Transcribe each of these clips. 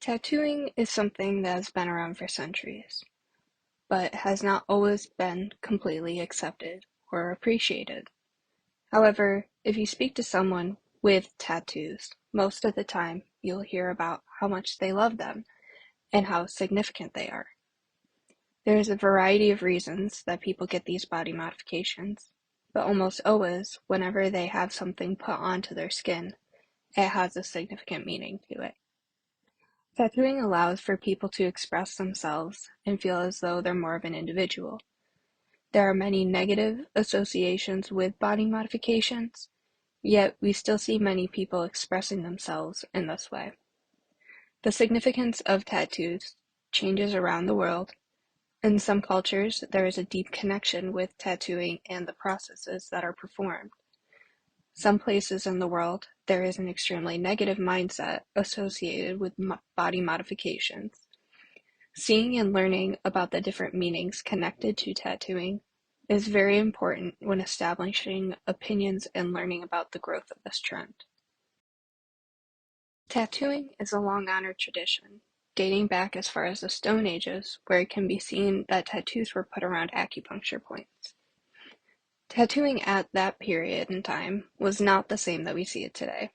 Tattooing is something that has been around for centuries, but has not always been completely accepted or appreciated. However, if you speak to someone with tattoos, most of the time you'll hear about how much they love them and how significant they are. There is a variety of reasons that people get these body modifications, but almost always, whenever they have something put onto their skin, it has a significant meaning to it. Tattooing allows for people to express themselves and feel as though they're more of an individual. There are many negative associations with body modifications, yet we still see many people expressing themselves in this way. The significance of tattoos changes around the world. In some cultures, there is a deep connection with tattooing and the processes that are performed. Some places in the world, there is an extremely negative mindset associated with body modifications. Seeing and learning about the different meanings connected to tattooing is very important when establishing opinions and learning about the growth of this trend. Tattooing is a long-honored tradition, dating back as far as the Stone Ages, where it can be seen that tattoos were put around acupuncture points. Tattooing at that period in time was not the same that we see it today.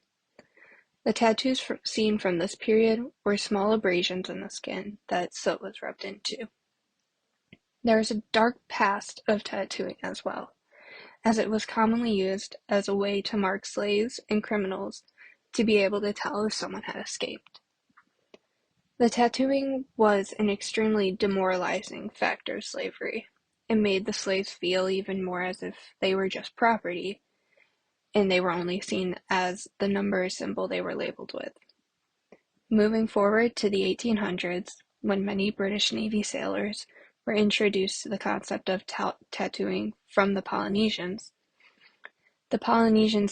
The tattoos seen from this period were small abrasions in the skin that soot was rubbed into. There is a dark past of tattooing as well, as it was commonly used as a way to mark slaves and criminals to be able to tell if someone had escaped. The tattooing was an extremely demoralizing factor of slavery. It made the slaves feel even more as if they were just property, and they were only seen as the number symbol they were labeled with. Moving forward to the 1800s, when many British Navy sailors were introduced to the concept of tattooing from the Polynesians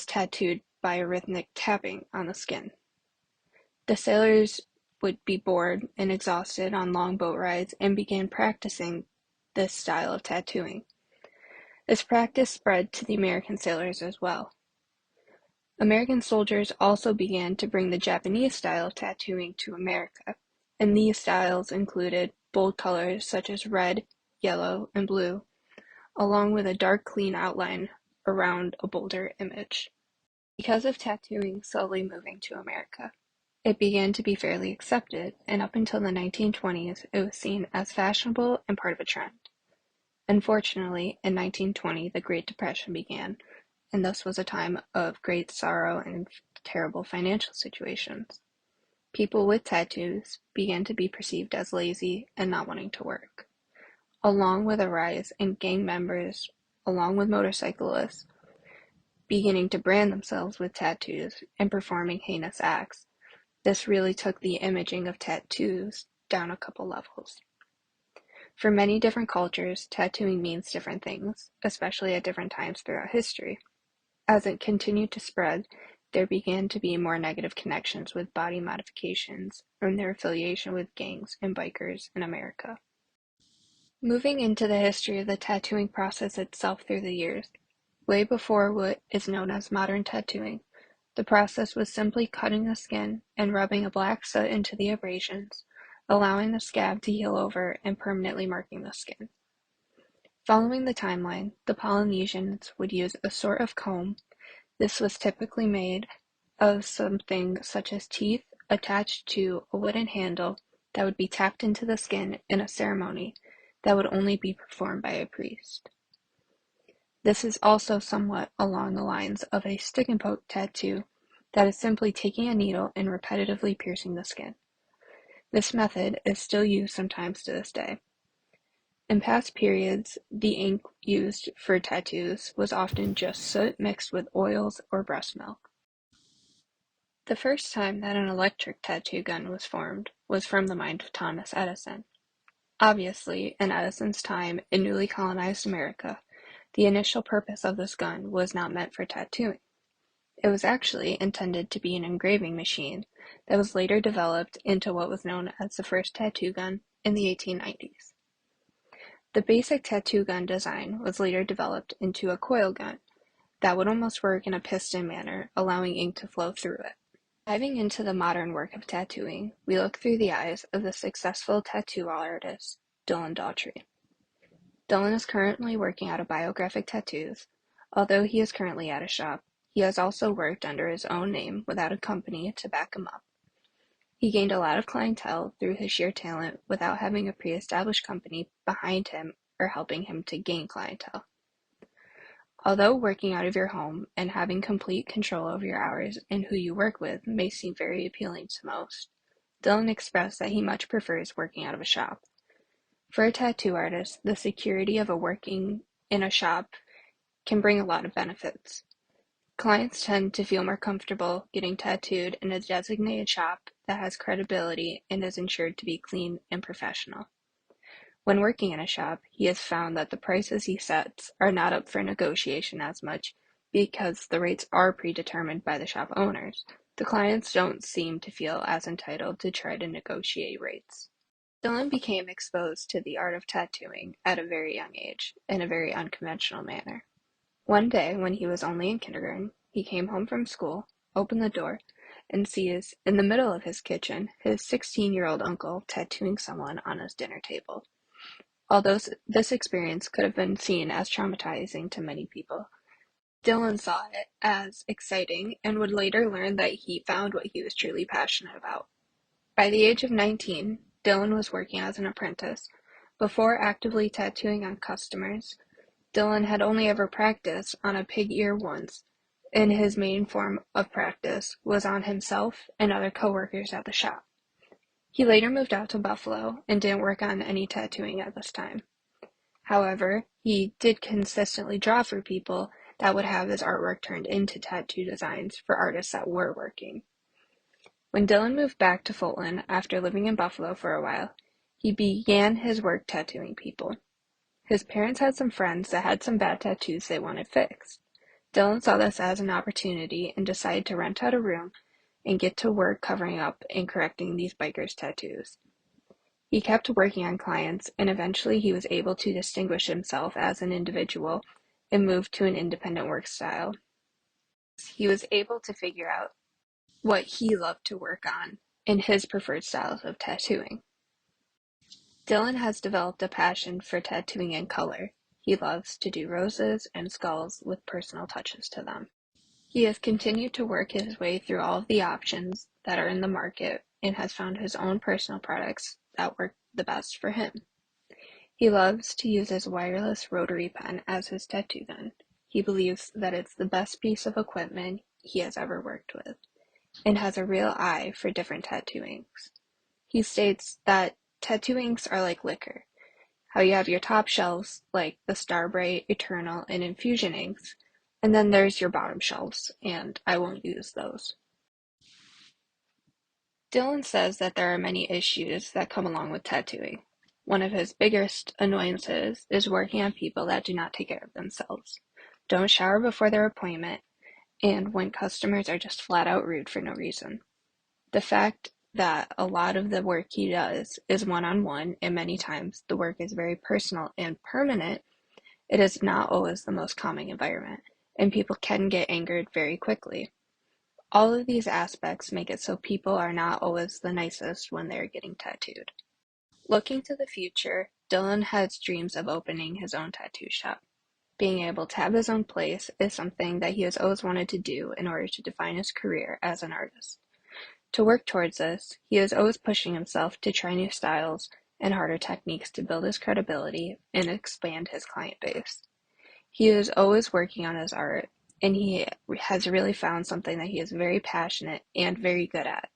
tattooed by a rhythmic tapping on the skin. The sailors would be bored and exhausted on long boat rides and began practicing this style of tattooing. This practice spread to the American sailors as well. American soldiers also began to bring the Japanese style of tattooing to America, and these styles included bold colors such as red, yellow, and blue, along with a dark clean outline around a bolder image. Because of tattooing slowly moving to America, it began to be fairly accepted, and up until the 1920s, it was seen as fashionable and part of a trend. Unfortunately, in 1920, the Great Depression began, and thus was a time of great sorrow and terrible financial situations. People with tattoos began to be perceived as lazy and not wanting to work, along with a rise in gang members, along with motorcyclists, beginning to brand themselves with tattoos and performing heinous acts. This really took the imaging of tattoos down a couple levels. For many different cultures, tattooing means different things, especially at different times throughout history. As it continued to spread, there began to be more negative connections with body modifications and their affiliation with gangs and bikers in America. Moving into the history of the tattooing process itself through the years, way before what is known as modern tattooing, the process was simply cutting the skin and rubbing a black soot into the abrasions, allowing the scab to heal over and permanently marking the skin. Following the timeline, the Polynesians would use a sort of comb. This was typically made of something such as teeth attached to a wooden handle that would be tapped into the skin in a ceremony that would only be performed by a priest. This is also somewhat along the lines of a stick and poke tattoo that is simply taking a needle and repetitively piercing the skin. This method is still used sometimes to this day. In past periods, the ink used for tattoos was often just soot mixed with oils or breast milk. The first time that an electric tattoo gun was formed was from the mind of Thomas Edison. Obviously, in Edison's time in newly colonized America, the initial purpose of this gun was not meant for tattooing. It was actually intended to be an engraving machine that was later developed into what was known as the first tattoo gun in the 1890s. The basic tattoo gun design was later developed into a coil gun that would almost work in a piston manner, allowing ink to flow through it. Diving into the modern work of tattooing, we look through the eyes of the successful tattoo artist Dylan Daughtry. Dylan is currently working out of Biographic Tattoos. Although he is currently at a shop, he has also worked under his own name without a company to back him up. He gained a lot of clientele through his sheer talent without having a pre-established company behind him or helping him to gain clientele. Although working out of your home and having complete control over your hours and who you work with may seem very appealing to most, Dylan expressed that he much prefers working out of a shop. For a tattoo artist, the security of working in a shop can bring a lot of benefits. Clients tend to feel more comfortable getting tattooed in a designated shop that has credibility and is ensured to be clean and professional. When working in a shop, he has found that the prices he sets are not up for negotiation as much because the rates are predetermined by the shop owners. The clients don't seem to feel as entitled to try to negotiate rates. Dylan became exposed to the art of tattooing at a very young age, in a very unconventional manner. One day, when he was only in kindergarten, he came home from school, opened the door, and sees, in the middle of his kitchen, his 16-year-old uncle tattooing someone on his dinner table. Although this experience could have been seen as traumatizing to many people, Dylan saw it as exciting and would later learn that he found what he was truly passionate about. By the age of 19, Dylan was working as an apprentice. Before actively tattooing on customers, Dylan had only ever practiced on a pig ear once, and his main form of practice was on himself and other coworkers at the shop. He later moved out to Buffalo and didn't work on any tattooing at this time. However, he did consistently draw for people that would have his artwork turned into tattoo designs for artists that were working. When Dylan moved back to Fulton after living in Buffalo for a while, he began his work tattooing people. His parents had some friends that had some bad tattoos they wanted fixed. Dylan saw this as an opportunity and decided to rent out a room and get to work covering up and correcting these bikers' tattoos. He kept working on clients, and eventually he was able to distinguish himself as an individual and move to an independent work style. He was able to figure out what he loved to work on and his preferred styles of tattooing. Dylan has developed a passion for tattooing in color. He loves to do roses and skulls with personal touches to them. He has continued to work his way through all of the options that are in the market and has found his own personal products that work the best for him. He loves to use his wireless rotary pen as his tattoo gun. He believes that it's the best piece of equipment he has ever worked with, and has a real eye for different tattoo inks. He states that tattoo inks are like liquor, how you have your top shelves like the Starbright, Eternal, and Infusion inks, and then there's your bottom shelves, and I won't use those. Dylan says that there are many issues that come along with tattooing. One of his biggest annoyances is working on people that do not take care of themselves, don't shower before their appointment, and when customers are just flat out rude for no reason. The fact that a lot of the work he does is one-on-one, and many times the work is very personal and permanent, it is not always the most calming environment, and people can get angered very quickly. All of these aspects make it so people are not always the nicest when they are getting tattooed. Looking to the future, Dylan has dreams of opening his own tattoo shop. Being able to have his own place is something that he has always wanted to do in order to define his career as an artist. To work towards this, he is always pushing himself to try new styles and harder techniques to build his credibility and expand his client base. He is always working on his art, and he has really found something that he is very passionate and very good at.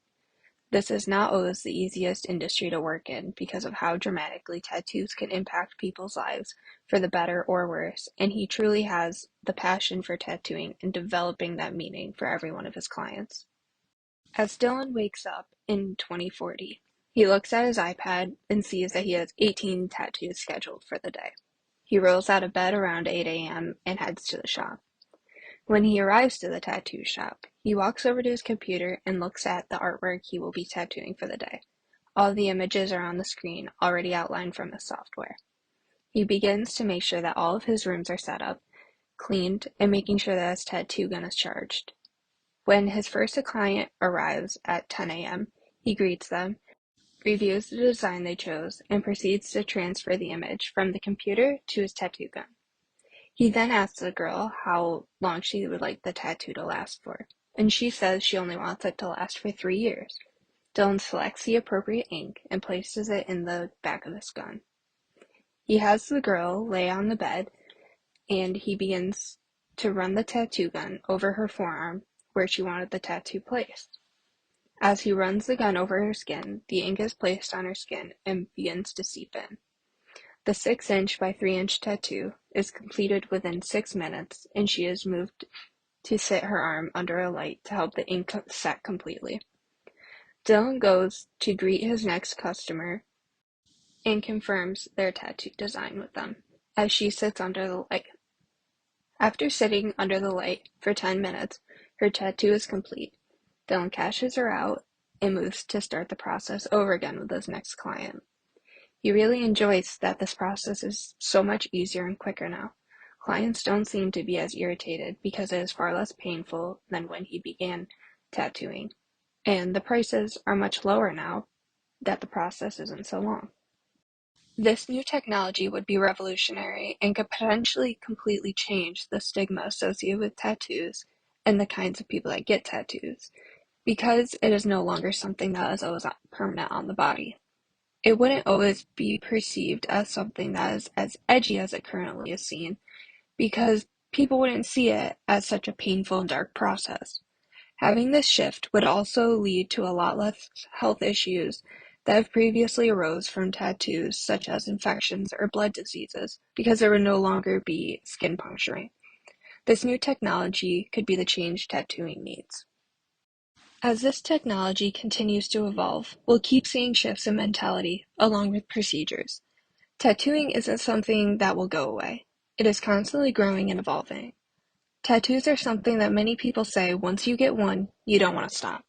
This is not always the easiest industry to work in because of how dramatically tattoos can impact people's lives for the better or worse, and he truly has the passion for tattooing and developing that meaning for every one of his clients. As Dylan wakes up in 2040, he looks at his iPad and sees that he has 18 tattoos scheduled for the day. He rolls out of bed around 8 a.m. and heads to the shop. When he arrives to the tattoo shop, he walks over to his computer and looks at the artwork he will be tattooing for the day. All the images are on the screen, already outlined from his software. He begins to make sure that all of his rooms are set up, cleaned, and making sure that his tattoo gun is charged. When his first client arrives at 10 a.m., he greets them, reviews the design they chose, and proceeds to transfer the image from the computer to his tattoo gun. He then asks the girl how long she would like the tattoo to last for, and she says she only wants it to last for 3 years. Dylan selects the appropriate ink and places it in the back of his gun. He has the girl lay on the bed, and he begins to run the tattoo gun over her forearm where she wanted the tattoo placed. As he runs the gun over her skin, the ink is placed on her skin and begins to seep in. The 6-inch by 3-inch tattoo is completed within 6 minutes, and she is moved to sit her arm under a light to help the ink set completely. Dylan goes to greet his next customer and confirms their tattoo design with them as she sits under the light. After sitting under the light for 10 minutes, her tattoo is complete. Dylan cashes her out and moves to start the process over again with his next client. He really enjoys that this process is so much easier and quicker now. Clients don't seem to be as irritated because it is far less painful than when he began tattooing, and the prices are much lower now that the process isn't so long. This new technology would be revolutionary and could potentially completely change the stigma associated with tattoos and the kinds of people that get tattoos, because it is no longer something that is always permanent on the body. It wouldn't always be perceived as something that is as edgy as it currently is seen, because people wouldn't see it as such a painful and dark process. Having this shift would also lead to a lot less health issues that have previously arose from tattoos, such as infections or blood diseases, because there would no longer be skin puncturing. This new technology could be the change tattooing needs. As this technology continues to evolve, we'll keep seeing shifts in mentality along with procedures. Tattooing isn't something that will go away. It is constantly growing and evolving. Tattoos are something that many people say once you get one, you don't want to stop.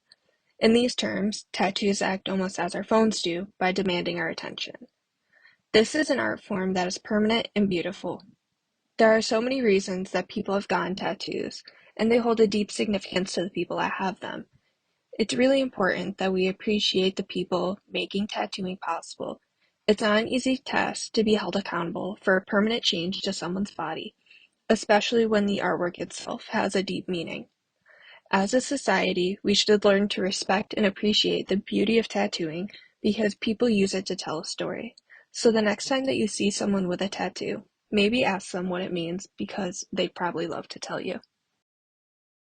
In these terms, tattoos act almost as our phones do by demanding our attention. This is an art form that is permanent and beautiful. There are so many reasons that people have gotten tattoos, and they hold a deep significance to the people that have them. It's really important that we appreciate the people making tattooing possible. It's not an easy task to be held accountable for a permanent change to someone's body, especially when the artwork itself has a deep meaning. As a society, we should learn to respect and appreciate the beauty of tattooing because people use it to tell a story. So the next time that you see someone with a tattoo, maybe ask them what it means because they'd probably love to tell you.